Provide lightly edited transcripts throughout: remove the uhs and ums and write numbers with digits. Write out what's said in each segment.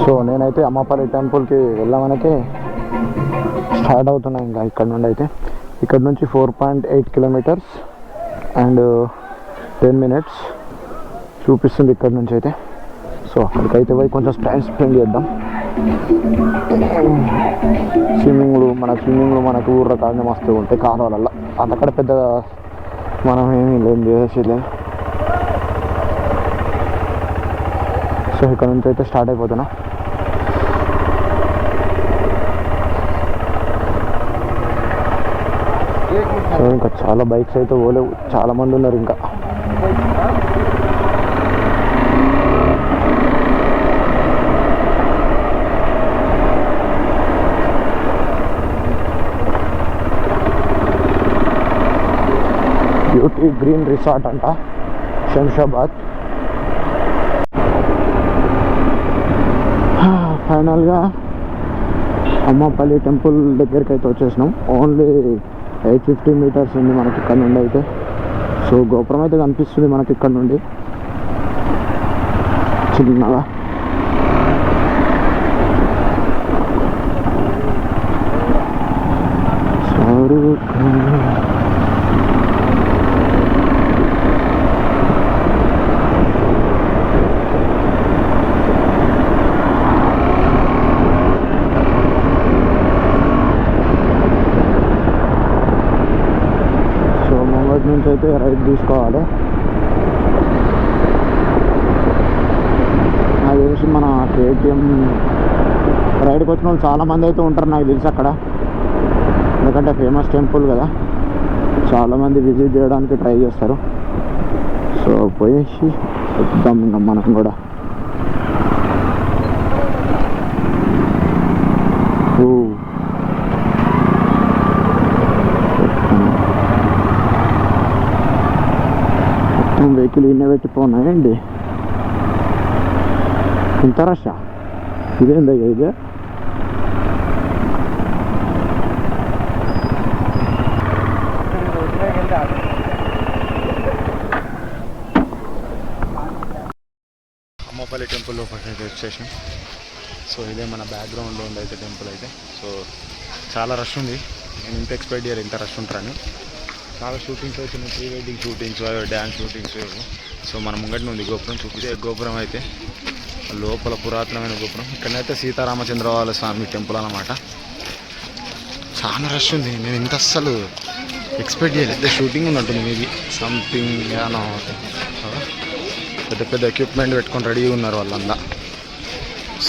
So నేనైతే అమ్మపల్లి టెంపుల్కి వెళ్ళామనైతే start అవుతున్నాను. ఇంకా ఇక్కడ నుండి అయితే ఇక్కడ నుంచి 4.8 కిలోమీటర్స్ అండ్ 10 minutes చూపిస్తుంది ఇక్కడ నుంచి అయితే. సో అక్కడికైతే పోయి కొంచెం టైం స్పెండ్ చేద్దాం. స్విమ్మింగ్లు మనకు ఊర్లో కారణం మస్తు ఉంటాయి కాలువలల్లో, అక్కడ పెద్ద మనం ఏమీ లేదు చేసేది. సో ఇక్కడ నుంచి అయితే స్టార్ట్ అయిపోతున్నా. సో ఇంకా చాలా బైక్స్ అయితే పోలేవు, చాలా మంది ఉన్నారు ఇంకా. బ్యూటీ గ్రీన్ రిసార్ట్ అంట, శంషాబాద్. ఫైనల్గా అమ్మపల్లి టెంపుల్ దగ్గరికి అయితే వచ్చేసినాం. ఓన్లీ 850 meters ఉంది మనకి ఇక్కడ నుండి అయితే. సో గోపురం అయితే కనిపిస్తుంది మనకి ఇక్కడ నుండి చిన్నగా. నుంచి అయితే రైట్ తీసుకోవాలి. నాకు తెలిసి మన కేటీఎం రైడ్కి వచ్చిన వాళ్ళు చాలామంది అయితే ఉంటారు నాకు తెలిసి అక్కడ, ఎందుకంటే ఫేమస్ టెంపుల్ కదా, చాలామంది విజిట్ చేయడానికి ట్రై చేస్తారు. సో పోయేసి వద్దాం ఇంకా మనం కూడా. వెహికల్ ఇన్నే పెట్టిపోన్నాయండి, ఇంత రషా ఇదేందా ఇది. అమ్మపల్లి టెంపుల్ లోపలికి అయితే వచ్చేసాం. సో ఇదే మన బ్యాక్గ్రౌండ్లో ఉంది అయితే టెంపుల్ అయితే. సో చాలా రష్ ఉంది, నేను ఇంత ఎక్స్పెక్ట్ చేయాలి ఇంత రష్ ఉంటారని. చాలా షూటింగ్స్ వచ్చినాయి, pre wedding shootings, dance shootings. So మన ముంగటిని ఉంది గోపురం, చూపితే గోపురం అయితే లోపల పురాతనమైన గోపురం. ఇక్కడైతే సీతారామచంద్ర వాళ్ళ స్వామి టెంపుల్ అన్నమాట. చాలా రష్ ఉంది, నేను ఇంత అస్సలు ఎక్స్పెక్ట్ చేయలేదు. షూటింగ్ ఉన్నట్టుంది మేబీ సంథింగ్, పెద్ద పెద్ద ఎక్విప్మెంట్ పెట్టుకొని రెడీగా ఉన్నారు వాళ్ళంతా.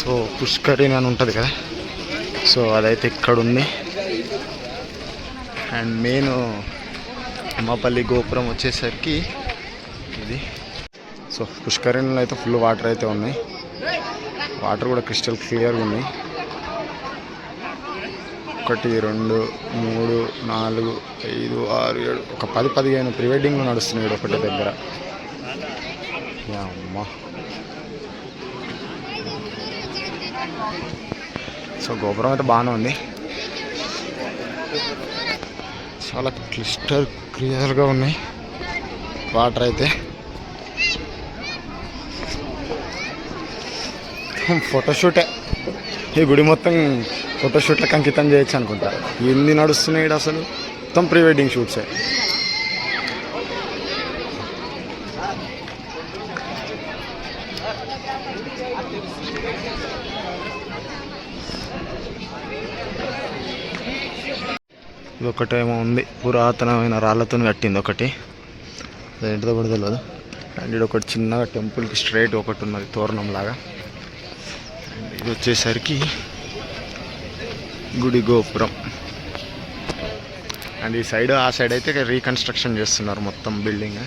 సో పుష్కరిణి అని ఉంటుంది కదా, సో అదైతే ఇక్కడ ఉంది. అండ్ మెయిన్ అమ్మపల్లి గోపురం వచ్చేసరికి ఇది. సో పుష్కరిణిలో అయితే ఫుల్ వాటర్ అయితే ఉన్నాయి, వాటర్ కూడా క్రిస్టల్ క్లియర్గా ఉన్నాయి. 1 2 3 4 5 6 7 ఒక 10-15 ప్రీ వెడ్డింగ్లు నడుస్తున్నాయి ఒకటి దగ్గర. అమ్మా, సో గోపురం అయితే బాగానే ఉంది, చాలా క్లిస్టర్ క్లియర్గా ఉన్నాయి వాటర్ అయితే. ఫోటోషూటే, ఈ గుడి మొత్తం ఫోటోషూట్లకు అంకితం చేయొచ్చు అనుకుంటా. ఎన్ని నడుస్తున్నాయి అసలు, మొత్తం ప్రీ వెడ్డింగ్ షూట్సే. ఇది ఒకటేమో ఉంది, పురాతనమైన రాళ్ళతో కట్టింది ఒకటి, అదేంటిదో కూడా తెలియదు. అండ్ ఇది ఒకటి చిన్నగా టెంపుల్కి స్ట్రైట్ ఒకటి ఉన్నది తోరణం లాగా. అండ్ ఇది వచ్చేసరికి గుడి గోపురం. అండ్ ఈ సైడ్ ఆ సైడ్ అయితే రీకన్స్ట్రక్షన్ చేస్తున్నారు మొత్తం బిల్డింగ్.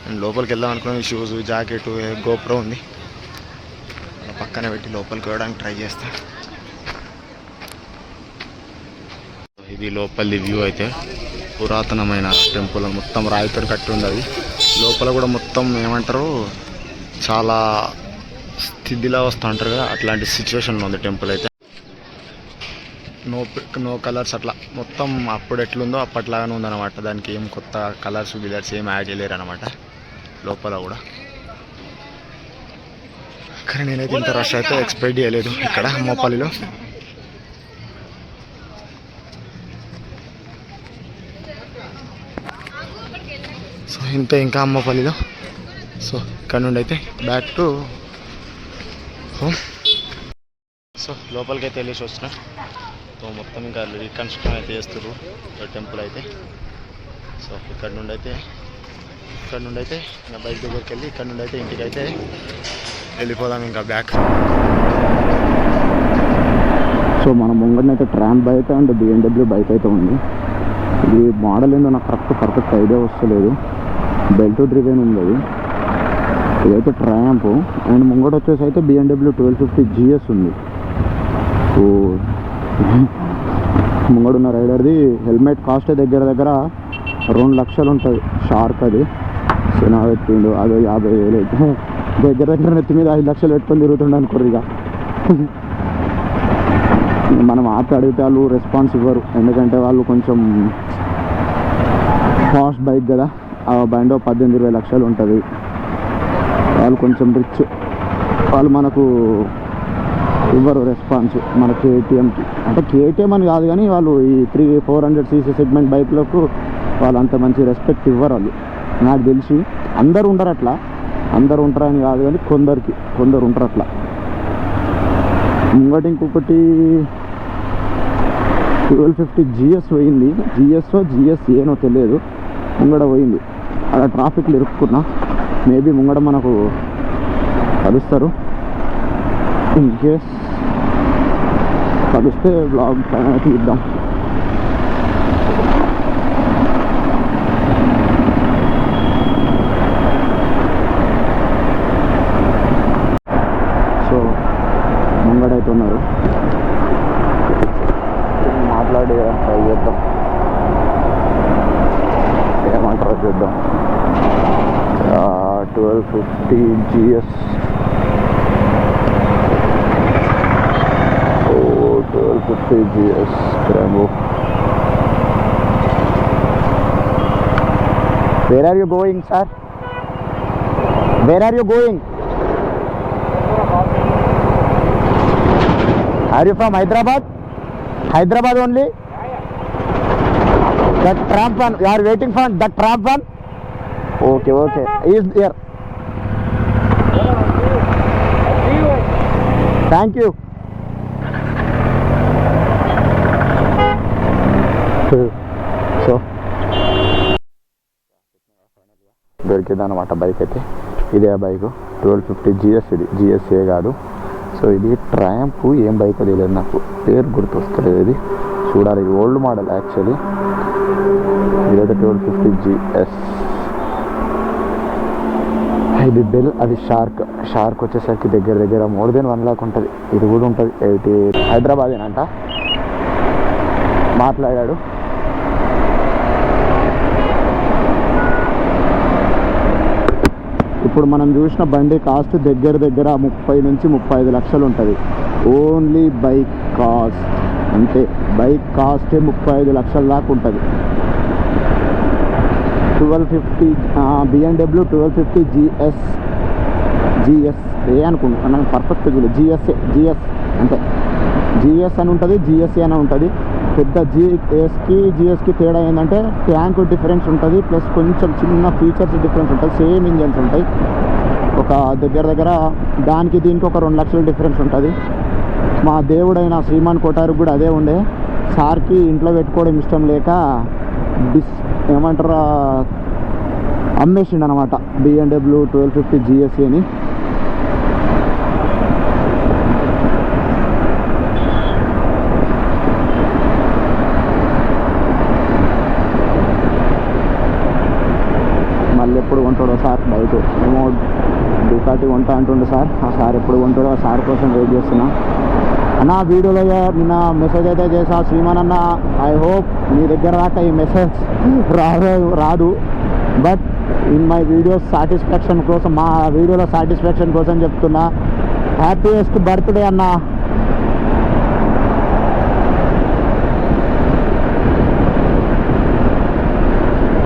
అండ్ లోపలికి వెళ్దాం అనుకున్న షూస్, జాకెట్, గోపురం ఉంది పక్కనే పెట్టి లోపలికి వెళ్ళడానికి ట్రై చేస్తా. ఇది లోపలి వ్యూ అయితే, పురాతనమైన టెంపుల్ మొత్తం రాయితో కట్టి ఉంది. అది లోపల కూడా మొత్తం ఏమంటారు, చాలా స్థితిలా వస్తూ ఉంటారు కదా, అట్లాంటి సిచ్యువేషన్లో ఉంది టెంపుల్ అయితే. నో కలర్స్, అట్లా మొత్తం అప్పుడు ఎట్లుందో అప్పట్లాగానే ఉందన్నమాట. దానికి ఏం కొత్త కలర్స్ గిలర్స్ ఏం యాడ్ చేయలేరు అనమాట లోపల కూడా. కానీ నేనైతే ఇంత రష్ అయితే ఎక్స్పెక్ట్ చేయలేదు ఇక్కడ మోపల్లిలో. సో ఇంత ఇంకా అమ్మపల్లిలో. సో ఇక్కడ నుండి అయితే బ్యాక్ టు హోమ్. సో లోపలికి అయితే వెళ్ళేసి వచ్చిన. సో మొత్తం ఇంకా రీకన్స్ట్రక్షన్ అయితే చేస్తారు టెంపుల్ అయితే. సో ఇక్కడ నుండి అయితే ఇంకా బైక్ దగ్గరికి వెళ్ళి ఇక్కడ నుండి అయితే ఇంటికి అయితే వెళ్ళిపోదాం ఇంకా బ్యాక్. సో మన ముంగడనైతే ట్రామ్ బైక్ అండ్ BMW బైక్ అయితే ఉంది. ఇది మోడల్ ఏందో నాకు పర్ఫెక్ట్ ఐడియా వస్తలేదు. బెల్ట్ డ్రివెన్ ఉంది అది. ఇదైతే ట్రాంప్ అండ్ ముంగట వచ్చేసి అయితే BMW 1250 GS ఉంది. సో ముంగడున్న రైడర్ది హెల్మెట్ కాస్ట్ దగ్గర 2 లక్షలు ఉంటుంది షార్క్ అది. సో నా పెట్టిండు అదో 50,000 అయితే దగ్గర నెత్తి మీద 5 లక్షలు పెట్టుకొని తిరుగుతుండ అనుకోరు. ఇక మనం అడిగితే వాళ్ళు రెస్పాన్స్ ఇవ్వరు, ఎందుకంటే వాళ్ళు కొంచెం ఫాస్ట్ బైక్ కదా. ఆ బండి 18-20 లక్షలు ఉంటుంది. వాళ్ళు కొంచెం రిచ్, వాళ్ళు మనకు ఇవ్వరు రెస్పాన్స్ మన KTMకి. అంటే KTM అని కాదు కానీ వాళ్ళు ఈ 400cc సెగ్మెంట్ బైక్లకు వాళ్ళు అంత మంచి రెస్పెక్ట్ ఇవ్వరు వాళ్ళు. నాకు తెలిసి అందరు ఉండరు అట్లా, అందరు ఉంటారని కాదు కానీ కొందరు ఉంటారు అట్లా. ఇంకోటి ఇంకొకటి 1250 GS పోయింది. GSఏనో తెలియదు, ముంగడ పోయింది. అలా ట్రాఫిక్లో ఇరుక్కున్నా. మేబీ ముంగడ మనకు కలుస్తారు. ఇన్ కేస్ కలిస్తే బ్లాగ్ తీద్దాం. సో ముంగడైతే ఉన్నారు, మాట్లాడి ట్రై చేద్దాం, ఏమంటారో చూద్దాం. 1250 GS 1250 GS Brembo. Where are you going, sir? Where are you going? Are you from Hyderabad? Hyderabad only? That tramp one, you are waiting for that tramp one? Okay. He is here. Thank you. So దొరికిందన్నమాట bike అయితే. ఇదే ఆ bike 1250 GS. ఇది GSఏ కాదు. So ఇది Triumph ఏం bike తెలియదు నాకు, పేరు గుర్తొస్తలేదు. ఇది చూడాలి, ఇది ఓల్డ్ మోడల్ యాక్చువల్లీ. ఇదైతే 1250 GS. ఇది బెల్, అది షార్క్ వచ్చేసరికి దగ్గర మోర్ దెన్ 1 lakh ఉంటుంది. ఇది కూడా ఉంటుంది 80. హైదరాబాదేనంట మాట్లాడాడు. ఇప్పుడు మనం చూసిన బండి కాస్ట్ దగ్గర 30 నుంచి 35 లక్షలు ఉంటుంది. ఓన్లీ బైక్ కాస్ట్, అంటే బైక్ కాస్టే 35 లక్షల దాకా ఉంటుంది. 1250 BMW 1250 GSఏ అనుకుంటున్నాను, నాకు పర్ఫెక్ట్ GS అంటే GS అని ఉంటుంది, GSఏ అని ఉంటుంది. పెద్ద GSకి తేడా ఏంటంటే ట్యాంక్ డిఫరెన్స్ ఉంటుంది, ప్లస్ కొంచెం చిన్న ఫీచర్స్ డిఫరెన్స్ ఉంటుంది. సేమ్ ఇంజన్స్ ఉంటాయి. ఒక దగ్గర దానికి దీనికి ఒక 2 లక్షల డిఫరెన్స్ ఉంటుంది. మా దేవుడైన శ్రీమాన్ కోటారు కూడా అదే ఉండే. సార్కి ఇంట్లో పెట్టుకోవడం ఇష్టం లేక ఏమంటారు అమ్మేసిండు అనమాట BMW 1250 GSఏని. మళ్ళీ ఎప్పుడు కొంటాడో సార్ బైక్, ఏమో డుకాటి కొంటా అంటుండే సార్. ఆ సార్ ఎప్పుడు కొంటాడో, ఆ సార్ కోసం వెయిట్ చేస్తున్నా. అన్న వీడియోలో నిన్న మెసేజ్ అయితే చేసా శ్రీమాన్ అన్న, ఐ హోప్ మీ దగ్గర దాకా ఈ మెసేజ్ రాదు. But in my video satisfaction కోసం, మా వీడియోలో సాటిస్ఫాక్షన్ కోసం చెప్తున్నా, హ్యాపీయెస్ట్ బర్త్డే అన్న.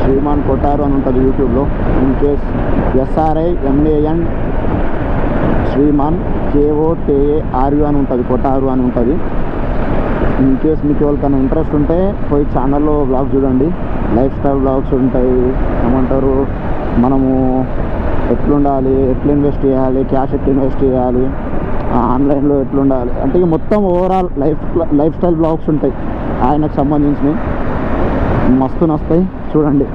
శ్రీమాన్ కొట్టారు అని ఉంటుంది యూట్యూబ్లో. In case SRIMAN Sriman KOTARU అని ఉంటుంది, కొటారు అని ఉంటుంది. ఇన్ కేస్ మీకు ఎవరికైనా ఇంట్రెస్ట్ ఉంటే పోయి ఛానల్లో బ్లాగ్స్ చూడండి. లైఫ్ స్టైల్ బ్లాగ్స్ ఉంటాయి. ఏమంటారు, మనము ఎట్లుండాలి, ఎట్లా ఇన్వెస్ట్ చేయాలి, క్యాష్ ఎట్లా ఇన్వెస్ట్ చేయాలి, ఆన్లైన్లో ఎట్లుండాలి అంటే ఇక మొత్తం ఓవరాల్ లైఫ్ స్టైల్ బ్లాగ్స్ ఉంటాయి ఆయనకు సంబంధించినవి. మస్తు నస్తాయి చూడండి.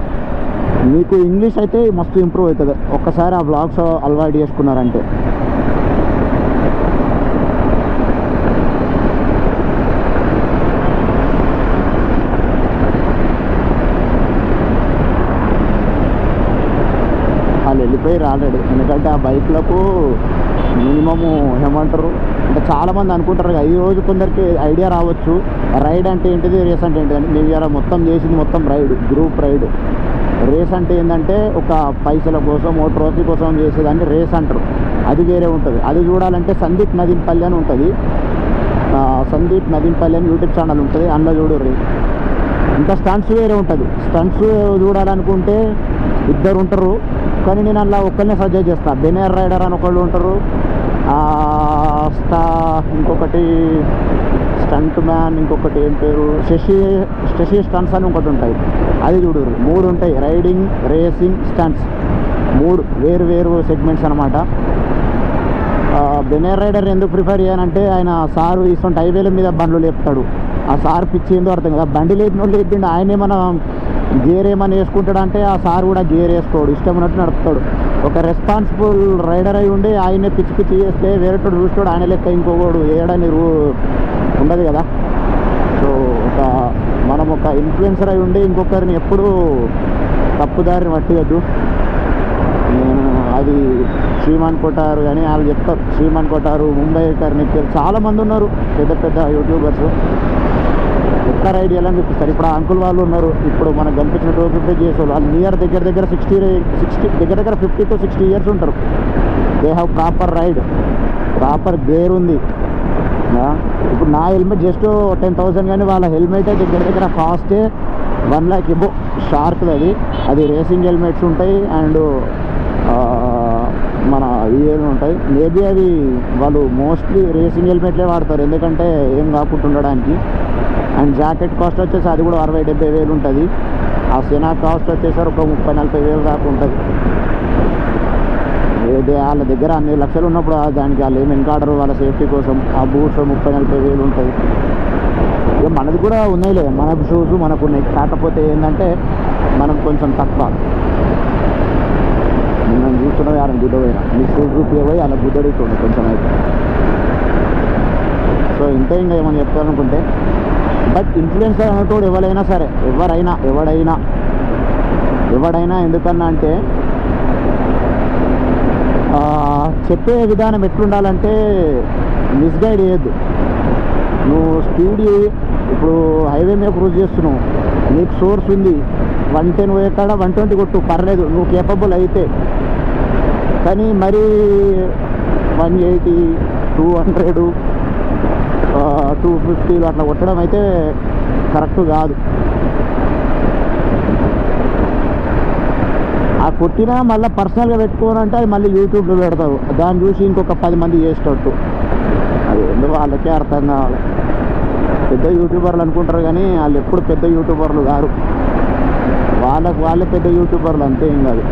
మీకు ఇంగ్లీష్ అయితే మస్తు ఇంప్రూవ్ అవుతుంది ఒక్కసారి ఆ బ్లాగ్స్ అలవాటు చేసుకున్నారంటే. వాళ్ళు వెళ్ళిపోయారు ఆల్రెడీ. ఎందుకంటే ఆ బైక్లకు మినిమము ఏమంటారు అంటే చాలామంది అనుకుంటారు కదా, ఈ రోజు కొందరికి ఐడియా రావచ్చు రైడ్ అంటే ఏంటిది, రేస్ అంటే ఏంటిది అని. మేము ఇలా మొత్తం చేసింది మొత్తం రైడ్, గ్రూప్ రైడ్. రేస్ అంటే ఏంటంటే ఒక పైసల కోసం ఓ ట్రోఫీ కోసం చేసేదాన్ని రేస్ అంటారు. అది వేరే ఉంటుంది. అది చూడాలంటే సందీప్ నదీంపల్లి అని ఉంటుంది. సందీప్ నదీంపల్లి అని యూట్యూబ్ ఛానల్ ఉంటుంది, అందులో చూడరు. ఇంకా స్టంట్స్ వేరే ఉంటుంది. స్టంట్స్ చూడాలనుకుంటే ఇద్దరు ఉంటారు, కానీ నేను అలా ఒక్కరినే సజెస్ట్ చేస్తాను. బెనేర్ రైడర్ అని ఒకళ్ళు ఉంటారు, ఇంకొకటి స్టంట్ మ్యాన్, ఇంకొకటి ఏం పేరు శశి స్టంట్స్ అని ఒకటి ఉంటాయి. అది చూడరు. 3 ఉంటాయి, రైడింగ్, రేసింగ్, స్టంట్స్, 3 వేరు సెగ్మెంట్స్ అనమాట. బెనేర్ రైడర్ ఎందుకు ప్రిఫర్ చేయాలంటే ఆయన సారు ఇటువంటి హైవేల మీద బండ్లు లేపుతాడు. ఆ సార్ పిచ్చి ఏందో అర్థం కదా, బండి లేపిన వాళ్ళు లేపిండి. ఆయన ఏమైనా గేర్ ఏమైనా వేసుకుంటాడు అంటే ఆ సార్ కూడా గేర్ వేసుకోడు, ఇష్టం ఉన్నట్టు నడుపుతాడు. ఒక రెస్పాన్సిబుల్ రైడర్ అయి ఉండి ఆయనే పిచ్చి చేస్తే వేరేటోడు చూస్తాడు, ఆయన లెక్క ఇంకోడు వేయడానికి ఉండదు కదా. సో మనం ఒక ఇన్ఫ్లుయెన్సర్ అయి ఉండి ఇంకొకరిని ఎప్పుడూ తప్పుదారిని పట్టేయద్దు. అది శ్రీమాన్ కొటారు అని వాళ్ళు చెప్తారు. శ్రీమాన్ కొటారు, ముంబై కర్నిక్, చాలామంది ఉన్నారు పెద్ద పెద్ద యూట్యూబర్స్. ఎట్లా రైడ్ చేయాలని చూపిస్తారు. ఇప్పుడు ఆ అంకుల్ వాళ్ళు ఉన్నారు, ఇప్పుడు మనకు కనిపించిన 250 చేసేవాళ్ళు. వాళ్ళు నియర్ దగ్గర 50 to 60 ఇయర్స్ ఉంటారు. They have proper ride, proper gear ఉంది. ఇప్పుడు నా హెల్మెట్ జస్ట్ 10,000, కానీ వాళ్ళ హెల్మెట్ దగ్గర కాస్టే 1 lakh ఇబో షార్క్ది. అది రేసింగ్ హెల్మెట్స్ ఉంటాయి అండ్ మన ఇవి ఉంటాయి. మేబీ అవి వాళ్ళు మోస్ట్లీ రేసింగ్ హెల్మెట్లే వాడతారు, ఎందుకంటే ఏం కాకుండా ఉండడానికి. అండ్ జాకెట్ కాస్ట్ వచ్చేసి అది కూడా 60-70 వేలు ఉంటుంది. ఆ సెనా కాస్ట్ వచ్చేసరి ఒక 30-40 వేలు దాకా ఉంటుంది. వాళ్ళ దగ్గర అన్ని లక్షలు ఉన్నప్పుడు దానికి వాళ్ళు ఏం వెనకాడరు వాళ్ళ సేఫ్టీ కోసం. ఆ బూట్స్ 30-40 వేలు ఉంటుంది. ఇక మనది కూడా ఉన్నాయిలే, మన షూస్ మనకు ఉన్నాయి. కాకపోతే ఏంటంటే మనం కొంచెం తక్కువ. నేను చూస్తున్నది ఆయన గుడ్డ పోయినా, మీ షూస్ చూపిపోయి అలా గుడ్డడుతుంది కొంచెం అయితే. సో ఇంతే, ఇంకా ఏమైనా చెప్తారనుకుంటే. బట్ ఇన్ఫ్లుయెన్సర్ అనేటోడు ఎవరైనా సరే, ఎవడైనా ఎందుకన్నా అంటే చెప్పే విధానం ఎట్లుండాలంటే మిస్గైడ్ చేయొద్దు. నువ్వు స్పీడ్ ఇప్పుడు హైవే మీద క్రూజ్ చేస్తున్నావు, నీకు సోర్స్ ఉంది, 110 పోయేకాడ 120 కొట్టు, పర్లేదు నువ్వు కేపబుల్ అయితే. కానీ మరి 180, 200, 250 అట్లా కొట్టడం అయితే కరెక్ట్ కాదు. ఆ కొట్టినా మళ్ళీ పర్సనల్గా పెట్టుకోనంటే అది మళ్ళీ యూట్యూబ్లో పెడతారు, దాన్ని చూసి ఇంకొక 10 మంది చేసేటట్టు. అది ఎందుకు వాళ్ళకే అర్థం కావాలి. పెద్ద యూట్యూబర్లు అనుకుంటారు కానీ వాళ్ళు ఎప్పుడు పెద్ద యూట్యూబర్లు కాదు. వాళ్ళే పెద్ద యూట్యూబర్లు, అంతే ఏం కాదు.